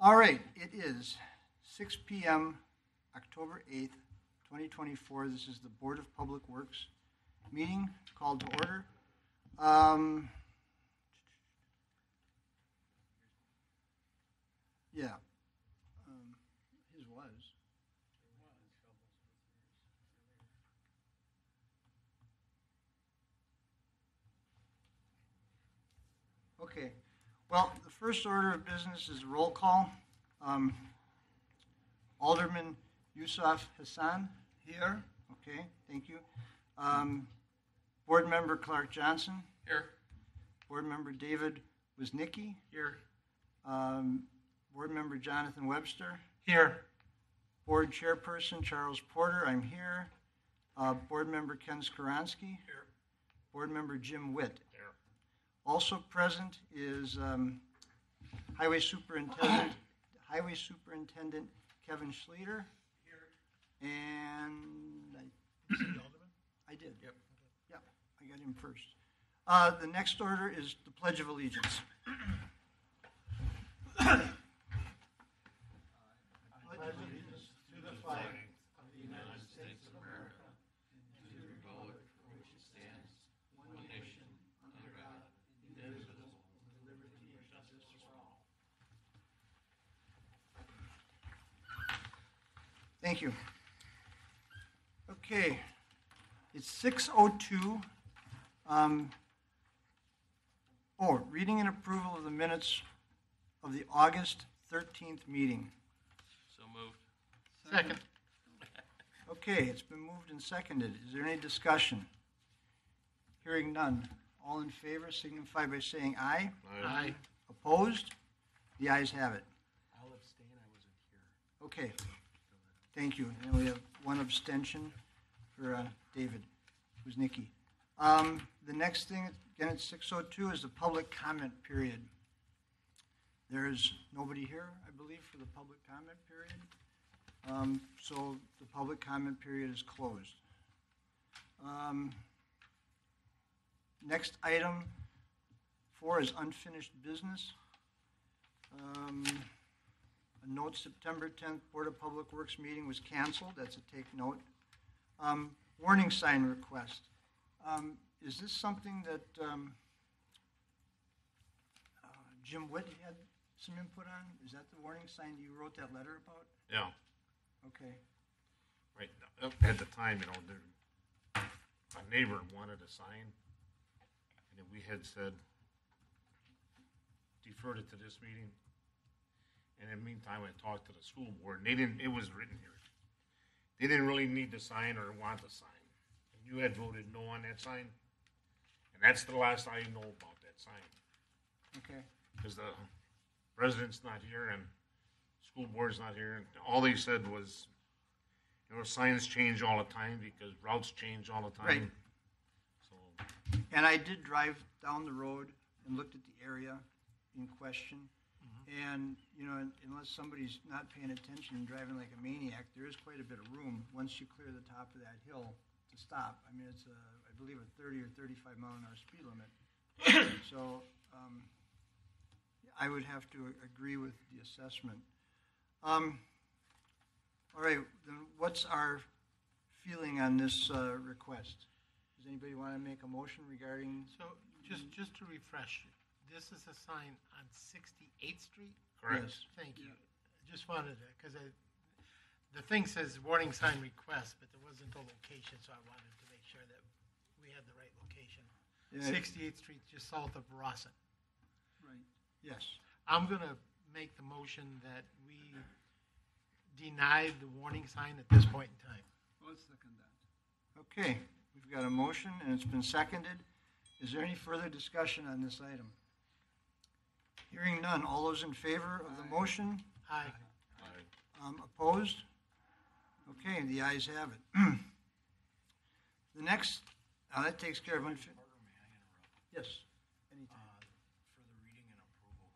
All right, it is 6 p.m., October 8th, 2024. This is the Board of Public Works meeting called to order. His was. Okay. Well, the first order of business is roll call. Alderman Yusuf Hassan. Here. Okay, thank you. Board Member Clark Johnson. Here. Board Member David Woznicki. Here. Board Member Jonathan Webster. Here. Board Chairperson Charles Porter. I'm here. Board Member Ken Skowronski. Here. Board Member Jim Witt. Here. Also present is Highway Superintendent Kevin Schleter. Here. And I did. Yep. Yep, I got him first. The next order is the Pledge of Allegiance. Pledge allegiance to the flag of the United States of America and to the republic for which it stands, one nation, under God, indivisible, with liberty and justice for all. Thank you. Okay, it's 6:02. Reading and approval of the minutes of the August 13th meeting. So moved. Second. Okay, it's been moved and seconded. Is there any discussion? Hearing none. All in favor signify by saying aye. Aye. Opposed? The ayes have it. I'll abstain, I wasn't here. Okay, thank you. And we have one abstention for David Woznicki. The next thing, again at 6:02, is the public comment period. There is nobody here, I believe, for the public comment period. So the public comment period is closed. Next item 4 is unfinished business. A note, September 10th Board of Public Works meeting was canceled. That's a take note. Warning sign request. Is this something that Jim Witt had some input on? Is that the warning sign you wrote that letter about? Yeah, Okay. right. At the time, a neighbor wanted a sign, and then we had said, deferred it to this meeting. And in the meantime, I talked to the school board, and it was written here. They didn't really need the sign or want the sign. And you had voted no on that sign. And that's the last I know about that sign. Okay. Because the president's not here and school board's not here. And all they said was, signs change all the time because routes change all the time. Right. So, And I did drive down the road and looked at the area in question. And, unless somebody's not paying attention and driving like a maniac, there is quite a bit of room once you clear the top of that hill to stop. I mean, it's, I believe, a 30 or 35 mile an hour speed limit. So I would have to agree with the assessment. All right, then what's our feeling on this request? Does anybody want to make a motion regarding? So, just to refresh, this is a sign on 68th Street? correct. Yes. Thank you. Just wanted to, because the thing says warning sign request, but there wasn't a location, so I wanted to make sure that we had the right location. Yeah. 68th Street, just south of Rawson. Right. Yes. I'm going to make the motion that we deny the warning sign at this point in time. I'll second that. Okay, we've got a motion and it's been seconded. Is there any further discussion on this item? Hearing none. All those in favor of the motion? Aye. Opposed? Okay, the ayes have it. The next, that takes care of unfinished. Yes, anytime. For the reading and approval,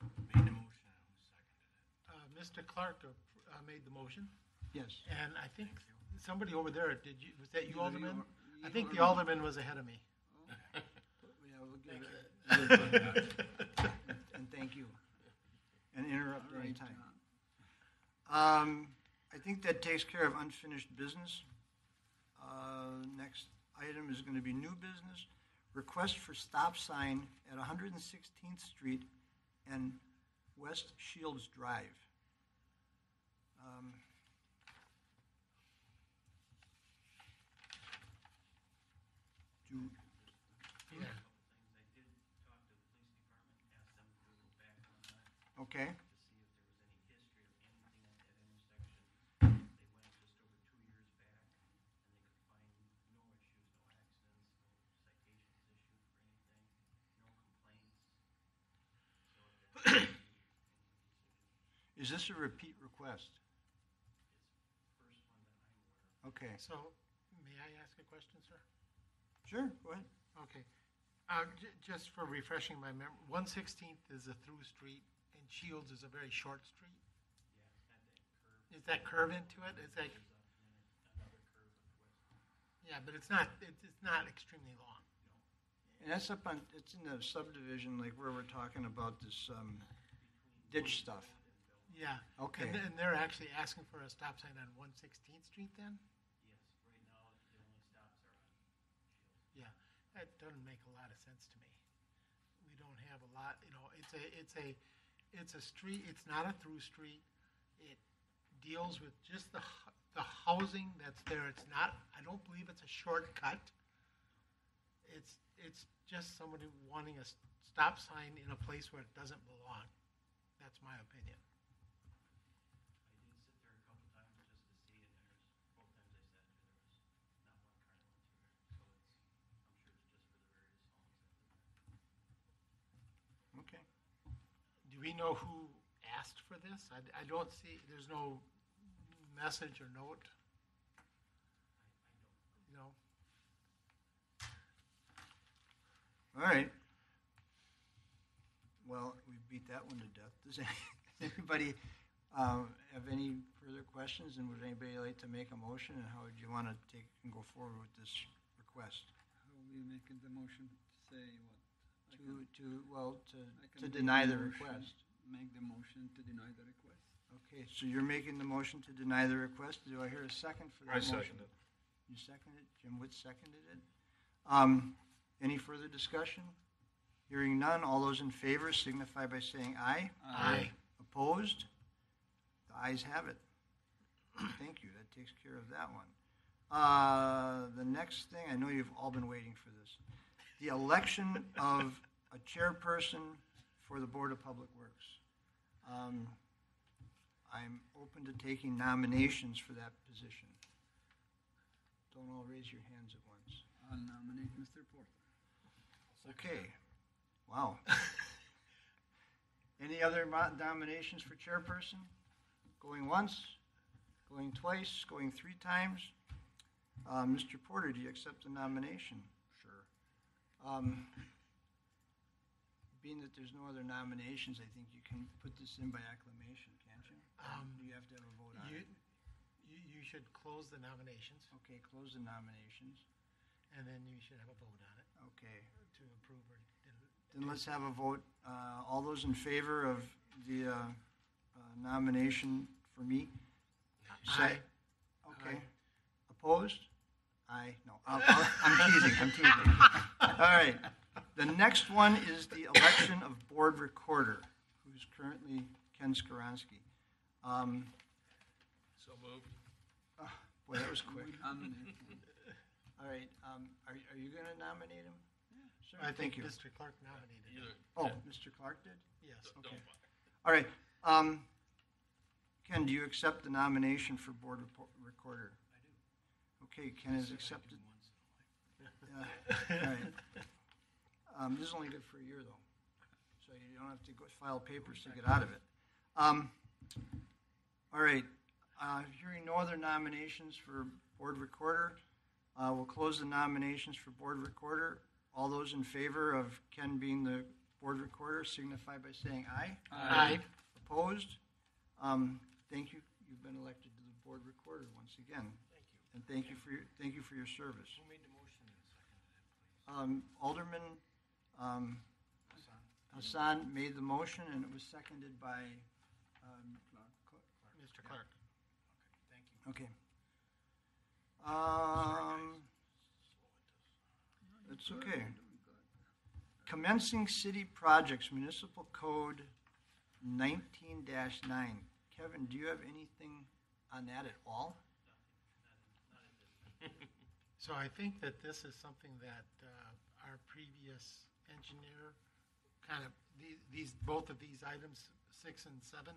who made the motion and who seconded it? Mr. Clark made the motion, Yes. and I think somebody over there, was that you, Either Alderman? you or- I think the or me. Alderman was ahead of me. Yeah, we'll give it. And thank you. and interrupt All any right, time. John. I think that takes care of unfinished business. Next item is going to be new business. Request for stop sign at 116th Street and West Shields Drive. Do, Yeah. okay. Is this a repeat request? Okay. So, may I ask a question, sir? Sure, go ahead. Okay. Just for refreshing my memory, 116th is a through street, and Shields is a very short street? Is that curve into it? It's like, yeah, but it's not extremely long. And that's up on, it's in the subdivision, like where we're talking about this ditch stuff. Yeah. Okay. And they're actually asking for a stop sign on 116th Street then? Yeah, that doesn't make a lot of sense to me. We don't have a lot, it's a street, it's not a through street. It deals with just the housing that's there. It's not, I don't believe it's a shortcut. It's just somebody wanting a stop sign in a place where it doesn't belong. That's my opinion. Okay. Do we know who asked for this? I don't see, there's no message or note. You know? All right. Well, we beat that one to death. Does anybody have any further questions? And would anybody like to make a motion? And how would you want to take and go forward with this request? How are we making the motion to say what? I To can deny make the motion- request. Make the motion to deny the request. Okay, so you're making the motion to deny the request. Do I hear a second for that I motion? second it. You seconded it? Jim Wood seconded it? Any further discussion? Hearing none, all those in favor signify by saying aye. Aye. Opposed? The ayes have it. Thank you, that takes care of that one. The next thing, I know you've all been waiting for this. The election of a chairperson for the Board of Public Works. I'm open to taking nominations for that position. Don't all raise your hands at once. I'll nominate Mr. Porter. Okay. Wow. Any other nominations for chairperson? Going once, going twice, going 3 times? Mr. Porter, do you accept the nomination? Sure. Being that there's no other nominations, I think you can put this in by acclamation, can't you? You have to have a vote on it. You should close the nominations, Okay, close the nominations. and then you should have a vote on it Okay. to approve or Then let's have a vote. All those in favor of the nomination for me? Aye. Okay. Aye. Opposed? Aye. No. I'm teasing. All right. The next one is the election of board recorder, who's currently Ken Skoronsky. So moved. Boy, that was quick. Nominate. All right. Are you going to nominate him? Sure. I Thank think you. Mr. Clark nominated him. Oh, Mr. Clark did? Yes. Okay. All right. Ken, do you accept the nomination for board recorder? I do. Okay, Ken is accepted. All right. This is only good for a year, though, so you don't have to go file papers to get out of it. All right. Hearing no other nominations for board recorder, we'll close the nominations for board recorder. All those in favor of Ken being the board recorder signify by saying aye. Aye. Opposed? Thank you. You've been elected to the board recorder once again. Thank you. And thank you for your service. Who made the motion and seconded it, please? Alderman Hassan made the motion, and it was seconded by, Mr. Clark. okay. It's okay. Commencing city projects, municipal code 19-9. Kevin, do you have anything on that at all? So I think that this is something that our previous engineer kind of, both of these items, 6 and 7,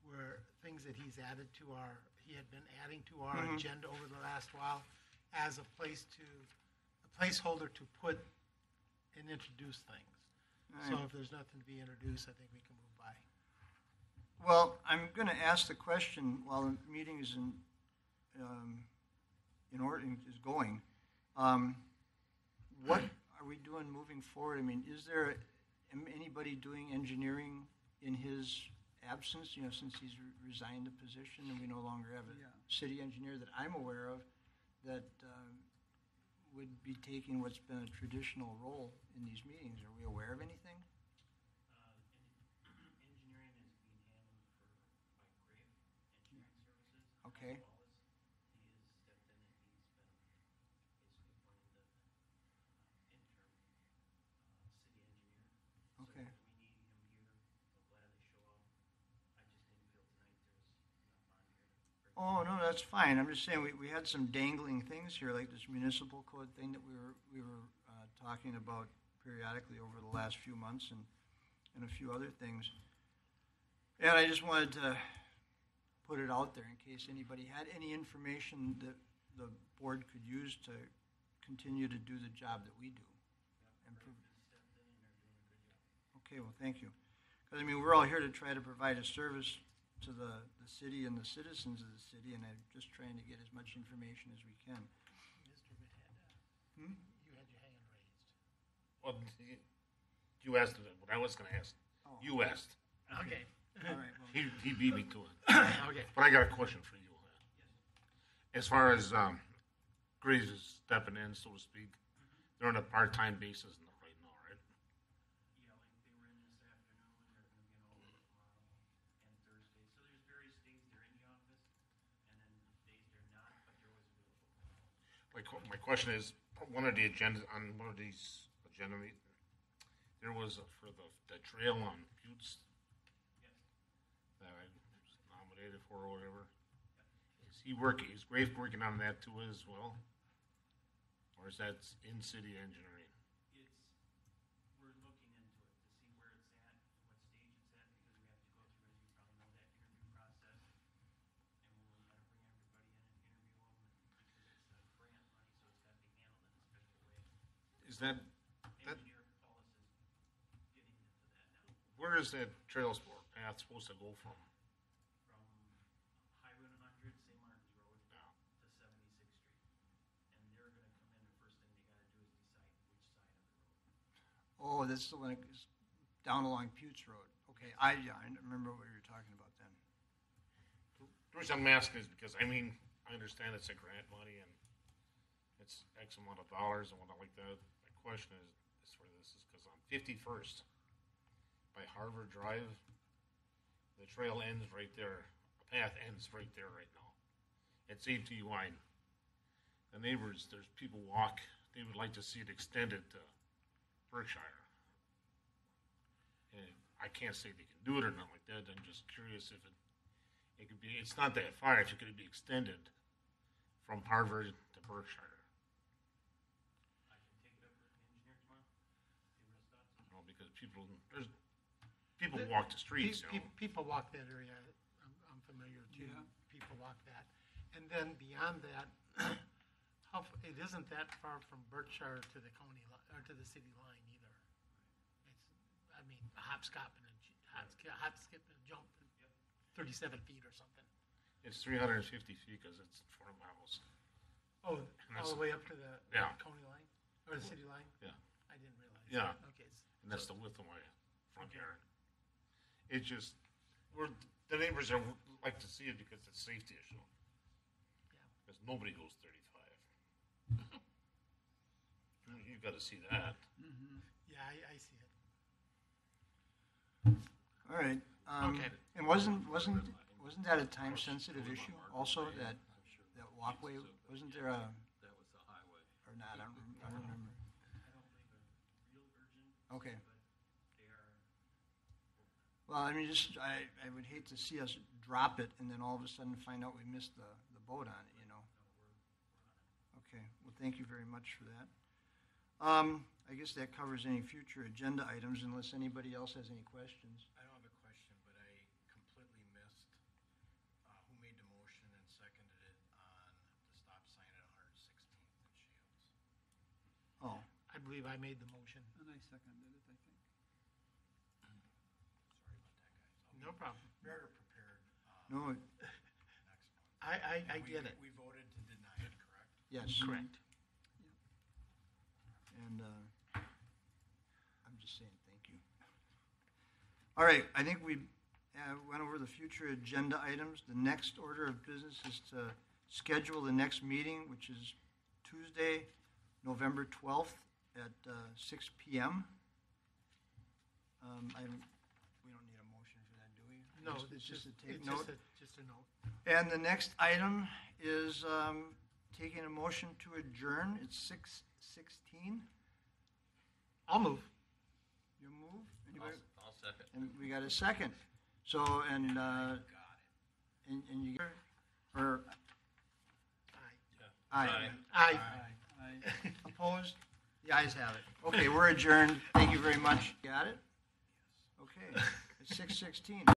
were things that he had been adding to our agenda over the last while as a placeholder to put and introduce things. So if there's nothing to be introduced, I think we can move by. Well, I'm going to ask the question while the meeting is in order, is going. What are we doing moving forward? I mean, is there anybody doing engineering in his absence? You know, since he's resigned the position, and we no longer have a city engineer that I'm aware of that would be taking what's been a traditional role in these meetings. Are we aware of anything? Engineering is being handled by Grave Engineering Services. Okay. Wallace, he has stepped in and he's been basically appointed the interim city engineer. Okay. So if we need him here, he'll gladly show up. I just didn't feel tonight there was enough on here. Oh, no, that's fine. I'm just saying we had some dangling things here, like this municipal code thing that we were talking about periodically over the last few months, and a few other things. And I just wanted to put it out there in case anybody had any information that the board could use to continue to do the job that we do. Okay, well, thank you. Because, I mean, we're all here to try to provide a service to the city and the citizens of the city, and I'm just trying to get as much information as we can. Mr. Whithead, Hmm? you had your hand raised. Well, you asked what I was going to ask. Oh. You asked. Okay. All right, well, He beat me to it. Okay. But I got a question for you. As far as Graves is stepping in, so to speak, they're on a part-time basis right now, right? Yeah, like they were in this afternoon, they're gonna be in all day tomorrow and Thursday. So there's various days they're in the office and then days they're not, but they're always available. My question is, one of the agendas on one of these agenda meetings, there was for the trail on Buttes Yes. that I was nominated for or whatever. Is Graves working on that too as well? Or is that in city engineering? We're looking into it to see where it's at, what stage it's at, because we have to go through, as you probably know, that interview process. And we'll gotta bring everybody in and interview them because it's grant money, so it's gotta be handled in a special way. Is that Engineer Paulus is getting into that now. where is that trail sport path supposed to go from? From Highway 100, St. Martin's Road, to 76th Street. And they're gonna come in, the first thing they gotta do is decide which side of the road. oh, that's the one that goes down along Putes Road. Okay, I remember what you were talking about then. The reason I'm asking is because, I mean, I understand it's a grant money and it's X amount of dollars and whatnot like that. My question is for this is because on 51st by Harvard Drive, the trail ends right there. The path ends right there right now. It's 18 wide. The neighbors, there's people walk. They would like to see it extended to Berkshire. And I can't say they can do it or not like that. I'm just curious if it could be. It's not that far. If it could be extended from Harvard to Berkshire. I can take it up with the engineer tomorrow, see what his thoughts are. You know, because people walk the streets. You know. People walk that area. I'm familiar too. Yeah. People walk that. And then beyond that, it isn't that far from Berkshire to the county or to the city line either. It's, I mean, hop, skip, and a jump, 37 feet or something. It's 350 feet because it's 4 miles. Oh, that's- all the way up to the Yeah. county line or the city line. Yeah. I didn't realize. Yeah. that. Okay. And that's the width of my front Okay. yard. It's just, the neighbors like to see it because it's a safety issue. Yeah. Because nobody goes 35. You got to see that. Yeah, I see it. All right. Okay. And wasn't that a time sensitive issue also, that walkway? Wasn't there a, That was the highway. or not? I don't remember. I don't believe they're real urgent, Okay. but they are. Well, I mean, I would hate to see us drop it and then all of a sudden find out we missed the boat on it, you know? Okay, well, thank you very much for that. I guess that covers any future agenda items unless anybody else has any questions. I don't have a question, but I completely missed who made the motion and seconded it on the stop sign at 116th and Shields. Oh, I believe I made the motion. And I seconded it, I think. Sorry about that, guys. No problem. Better prepared no, next one. I We- get it. We voted to deny it, correct? yes. Correct. And I'm just saying thank you. All right, I think we went over the future agenda items. The next order of business is to schedule the next meeting, which is Tuesday, November 12th at 6 p.m. We don't need a motion for that, do we? No, It's just to take it's note. just a note. And the next item is taking a motion to adjourn. It's 6:16. I'll move. You move? Anybody? I'll second. And we got a second. So, and you, or, aye. Aye. I Opposed? The ayes have it. Okay, we're adjourned. Thank you very much. Got it? Okay, it's 6:16.